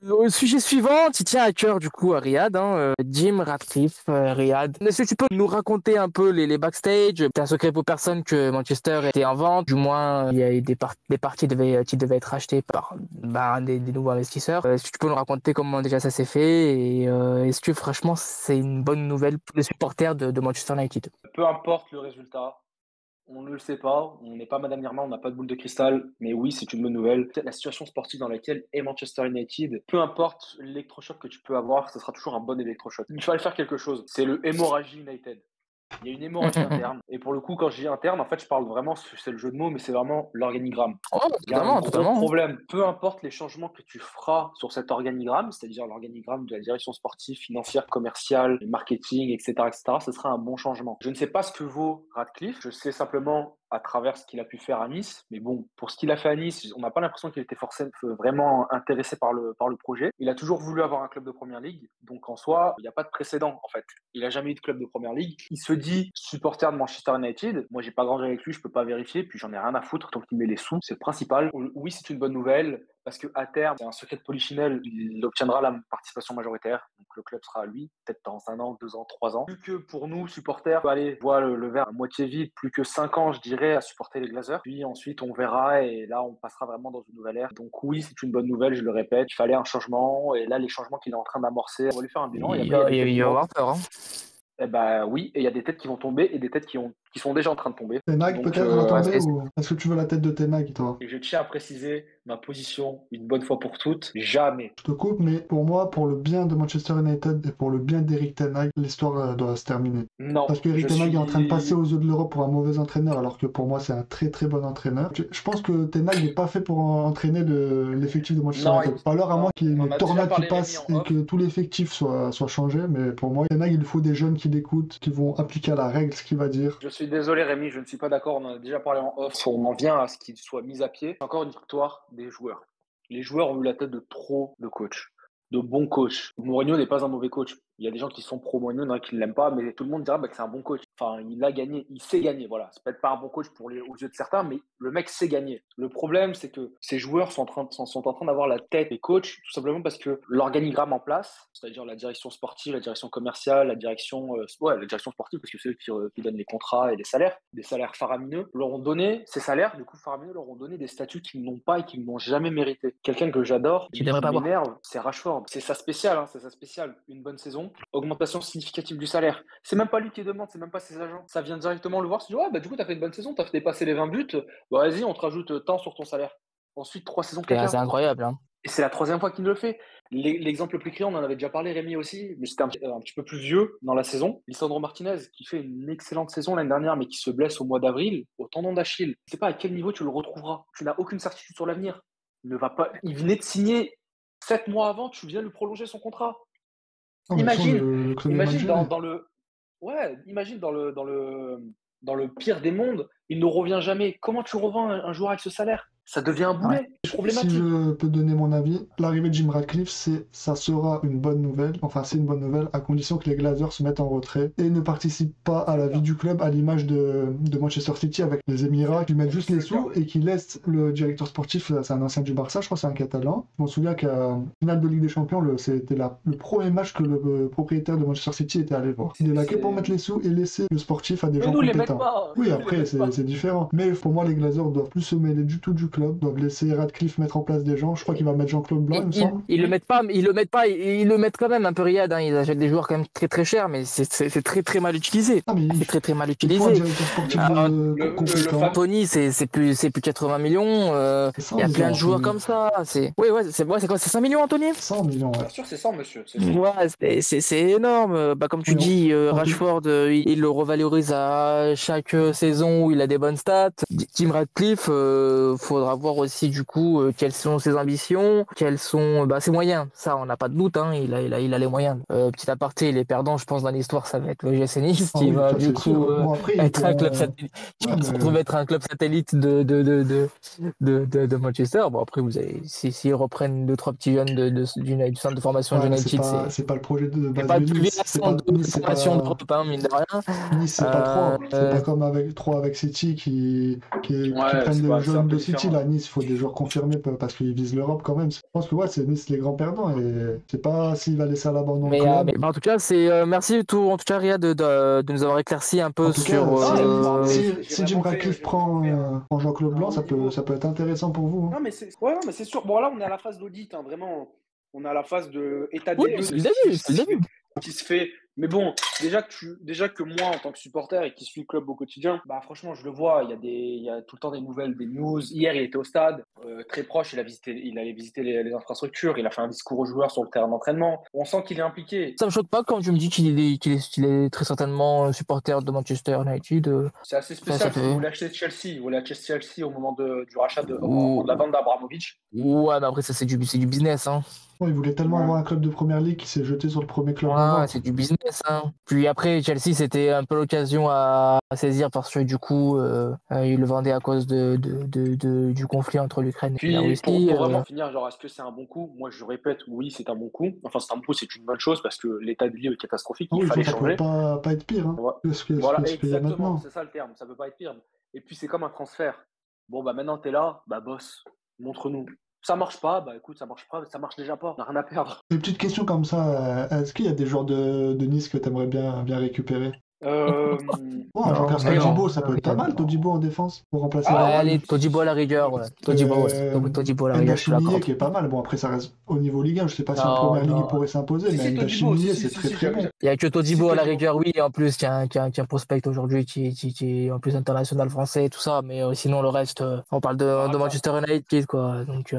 Au sujet suivant, qui tient à cœur du coup à Riyad, Jim Ratcliffe, Riyad. Est-ce que tu peux nous raconter un peu les backstage? C'est un secret pour personne que Manchester était en vente. Du moins, il y a eu des parties qui devaient être achetées par des nouveaux investisseurs. Est-ce que tu peux nous raconter comment déjà ça s'est fait et est-ce que franchement c'est une bonne nouvelle pour les supporters de Manchester United? Peu importe le résultat, on ne le sait pas, on n'est pas Madame Irma, on n'a pas de boule de cristal, mais oui, c'est une bonne nouvelle. La situation sportive dans laquelle est Manchester United, peu importe l'électrochoc que tu peux avoir, ce sera toujours un bon électrochoc. Il fallait faire quelque chose, c'est le hémorragie United. Il y a une hémorragie interne. Et pour le coup, quand je dis interne, en fait, je parle vraiment, c'est le jeu de mots, mais c'est vraiment l'organigramme. Oh, Il y a un totalement, gros totalement. problème. Peu importe les changements que tu feras sur cet organigramme, c'est-à-dire l'organigramme de la direction sportive, financière, commerciale, marketing, etc., ce sera un bon changement. Je ne sais pas ce que vaut Radcliffe. Je sais simplement à travers ce qu'il a pu faire à Nice. Mais bon, pour ce qu'il a fait à Nice, on n'a pas l'impression qu'il était forcément vraiment intéressé par le projet. Il a toujours voulu avoir un club de première ligue. Donc en soi, il n'y a pas de précédent en fait. Il n'a jamais eu de club de première ligue. Il se dit supporter de Manchester United. Moi, j'ai pas grandi avec lui, je peux pas vérifier. Puis j'en ai rien à foutre tant qu'il met les sous. C'est le principal. Oui, c'est une bonne nouvelle. Parce qu'à terme, c'est un secret de polichinelle, il obtiendra la participation majoritaire. Donc le club sera à lui, peut-être dans 1 an, 2 ans, 3 ans. Plus que pour nous, supporters, allez, voir le verre à moitié vide, plus que 5 ans, je dirais, à supporter les Glazers. Puis ensuite, on verra et là, on passera vraiment dans une nouvelle ère. Donc oui, c'est une bonne nouvelle, je le répète. Il fallait un changement et là, les changements qu'il est en train d'amorcer, on va lui faire un bilan et après, Il va avoir peur. eh ben oui, et il y a des têtes qui vont tomber et des têtes qui sont déjà en train de tomber. Ten Hag Donc, peut-être va tomber c'est- ou est-ce que tu veux la tête de Ten Hag, toi? et je tiens à préciser ma position une bonne fois pour toutes. Jamais. Je te coupe, mais pour moi, pour le bien de Manchester United et pour le bien d'Eric Ten Hag, l'histoire doit se terminer. Non. Parce qu'Eric Ten Hag est en train de passer aux yeux de l'Europe pour un mauvais entraîneur, alors que pour moi, c'est un très très bon entraîneur. Je pense que Ten Hag n'est pas fait pour entraîner l'effectif de Manchester Non, United. Alors à moins qu'il y ait on en une a déjà tornade qui parlé, passe Rémi, en et off. que tout l'effectif soit changé, mais pour moi, Ten Hag, il faut des jeunes qui l'écoutent, qui vont appliquer à la règle ce qu'il va dire. Je suis désolé, Rémi, je ne suis pas d'accord. On en a déjà parlé en off. On en vient à ce qu'il soit mis à pied. Encore une victoire des joueurs. Les joueurs ont eu la tête de trop de coachs, de bons coachs. Mourinho n'est pas un mauvais coach. Il y a des gens qui sont pro Mourinho, il y en a qui ne l'aiment pas, mais tout le monde dira que c'est un bon coach. Enfin, il a gagné, il sait gagner. Voilà, c'est peut-être pas un bon coach aux yeux de certains, mais le mec sait gagner. Le problème, c'est que ces joueurs sont en train d'avoir la tête des coachs, tout simplement parce que l'organigramme en place, c'est-à-dire la direction sportive, la direction commerciale, la direction sportive, parce que c'est eux qui donnent les contrats et les salaires, des salaires faramineux, leur ont donné ces salaires, du coup faramineux, leur ont donné des statuts qu'ils n'ont pas et qu'ils n'ont jamais mérité. Quelqu'un que j'adore, Tu devrais pas avoir. m'énerve, c'est Rashford. C'est sa spéciale, c'est sa spéciale. Une bonne saison, augmentation significative du salaire. C'est même pas lui qui demande, c'est même pas ses agents. Ça vient directement le voir, se dit ouais, bah du coup t'as fait une bonne saison, t'as dépassé les 20 buts, bah vas-y, on te rajoute tant sur ton salaire. Ensuite, 3 saisons caca. C'est incroyable. Et c'est la troisième fois qu'il le fait. L'exemple le plus criant, on en avait déjà parlé, Rémi aussi, mais c'était un petit peu plus vieux dans la saison. Lisandro Martinez, qui fait une excellente saison l'année dernière, mais qui se blesse au mois d'avril, au tendon d'Achille. Je sais pas à quel niveau tu le retrouveras. Tu n'as aucune certitude sur l'avenir. Il venait de signer 7 mois avant, tu viens lui prolonger son contrat. Oh, Imagine, le club est imagine mal dans le, ouais, imagine dans le pire des mondes, il ne revient jamais. Comment tu revends un joueur avec ce salaire? Ça devient un boulet. C'est Si problématique. je peux donner mon avis, l'arrivée de Jim Ratcliffe, ça sera une bonne nouvelle. Enfin, c'est une bonne nouvelle à condition que les Glazers se mettent en retrait et ne participent pas à la vie du club à l'image de Manchester City avec les Émirats qui mettent juste les sous et qui laissent le directeur sportif, c'est un ancien du Barça, je crois que c'est un Catalan. Je m'en souviens qu'à finale de Ligue des Champions, c'était le premier match que le propriétaire de Manchester City était allé voir. Il est là que pour mettre les sous et laisser le sportif à des gens nous, les compétents. mettent pas. Oui, après, c'est différent. Mais pour moi, les Glazers doivent plus se mêler du tout du club, doivent laisser Radcliffe mettre en place des gens. Je crois qu'il va mettre Jean-Claude Blanc, il me semble. Ils le mettent pas, ils le mettent quand même un peu Riyad. Ils achètent des joueurs quand même très très chers, mais c'est très très mal utilisé. Ah, mais C'est très très mal il faut un utilisé. directeur sportif compétent. Tony, c'est plus 80 millions. Il y a plein de joueurs comme ça. C'est quoi? C'est 5 millions, Anthony? 100 millions, ouais. Bien sûr, c'est 100, monsieur. Ouais, c'est énorme. Comme tu dis, Rashford, il le revalorise à chaque saison où il a des bonnes stats. Tim Radcliffe, faudra voir aussi du coup quelles sont ses ambitions, quels sont ses moyens. Ça, on n'a pas de doute. Il a les moyens. Petit aparté, les perdants, je pense, dans l'histoire, ça va être le GS Nice qui va du coup être un club satellite. Qui va se retrouver être un club satellite de Manchester. Bon, après, s'ils reprennent 2-3 petits jeunes du centre de formation de United, c'est pas le projet de base pas de Nice. C'est pas de formation d'Europe, mine de rien. Nice, c'est pas 3. C'est pas comme avec 3 avec City qui prennent des jeunes de City. là, Nice, il faut des joueurs confirmés parce qu'ils visent l'Europe quand même. Je pense que ouais, c'est Nice les grands perdants et je sais pas s'il va laisser à l'abandon le club. Mais en tout cas, c'est merci en tout cas Riyad de nous avoir éclairci un peu En tout cas, sur. si Jim Ratcliffe prend Jean-Claude Blanc, ça peut être intéressant pour vous. Non, mais c'est sûr. Bon, là, on est à la phase d'audit, hein, vraiment. On est à la phase de état des Oui, lieux c'est de le début, c'est le début. qui se fait. Mais bon, déjà que moi, en tant que supporter et qui suis le club au quotidien, bah franchement, je le vois. Il y a tout le temps des nouvelles, des news. Hier, il était au stade, très proche. Il allait visiter les infrastructures. Il a fait un discours aux joueurs sur le terrain d'entraînement. On sent qu'il est impliqué. Ça me choque pas quand tu me dis qu'il est très certainement supporter de Manchester United. C'est assez spécial. Il voulait acheter Chelsea. Il voulait acheter Chelsea au moment du rachat de la vente d'Abramovich. Ouais, mais après, ça, c'est du business, hein. Il voulait tellement avoir un club de première ligue qu'il s'est jeté sur le premier club. Ouais, c'est du business, hein. Puis après, Chelsea, c'était un peu l'occasion à saisir parce que du coup, il le vendait à cause du conflit entre l'Ukraine et la Russie. Pour vraiment finir, genre, est-ce que c'est un bon coup? Moi, je répète, oui, c'est un bon coup. Enfin, c'est un bon coup, c'est une bonne chose parce que l'état de lieu est catastrophique. Il fallait changer. Ça peut pas être pire. Hein, voilà, exactement, c'est ça le terme. Ça peut pas être pire. Et puis, c'est comme un transfert. Bon, bah maintenant, t'es là, bah boss, montre-nous. Ça marche pas, bah écoute, ça marche pas, ça marche déjà pas, on n'a rien à perdre. Une petite question comme ça, est-ce qu'il y a des joueurs de Nice que tu aimerais bien récupérer? Un joueur comme Todibo, ça peut être pas mal, Todibo en défense pour remplacer. Allez, Todibo à la rigueur, ouais. Todibo à la rigueur. Ndachiminié qui est pas mal. Bon, après, ça reste au niveau Ligue 1. Je sais pas si en première ligue il pourrait s'imposer, mais Ndachiminié, c'est très bon. Il y a que Todibo à la rigueur, oui, en plus, qui a un prospect aujourd'hui qui est en plus international français et tout ça, mais sinon, le reste, on parle de Manchester United, quoi. Donc,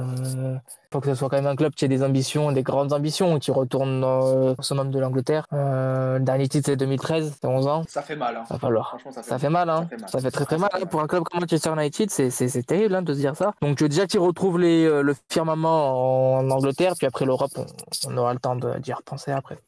faut que ce soit quand même un club qui ait des ambitions, des grandes ambitions, qui retourne au summum de l'Angleterre. Le dernier titre, c'est 2013, c'est 11 ans. Ça fait mal, hein. Franchement, ça fait mal, hein. Ça fait très mal. Pour un club comme Manchester United, c'est terrible, hein, de se dire ça. Donc, déjà qu'ils retrouvent le firmament en Angleterre, puis après l'Europe, on aura le temps d'y repenser après.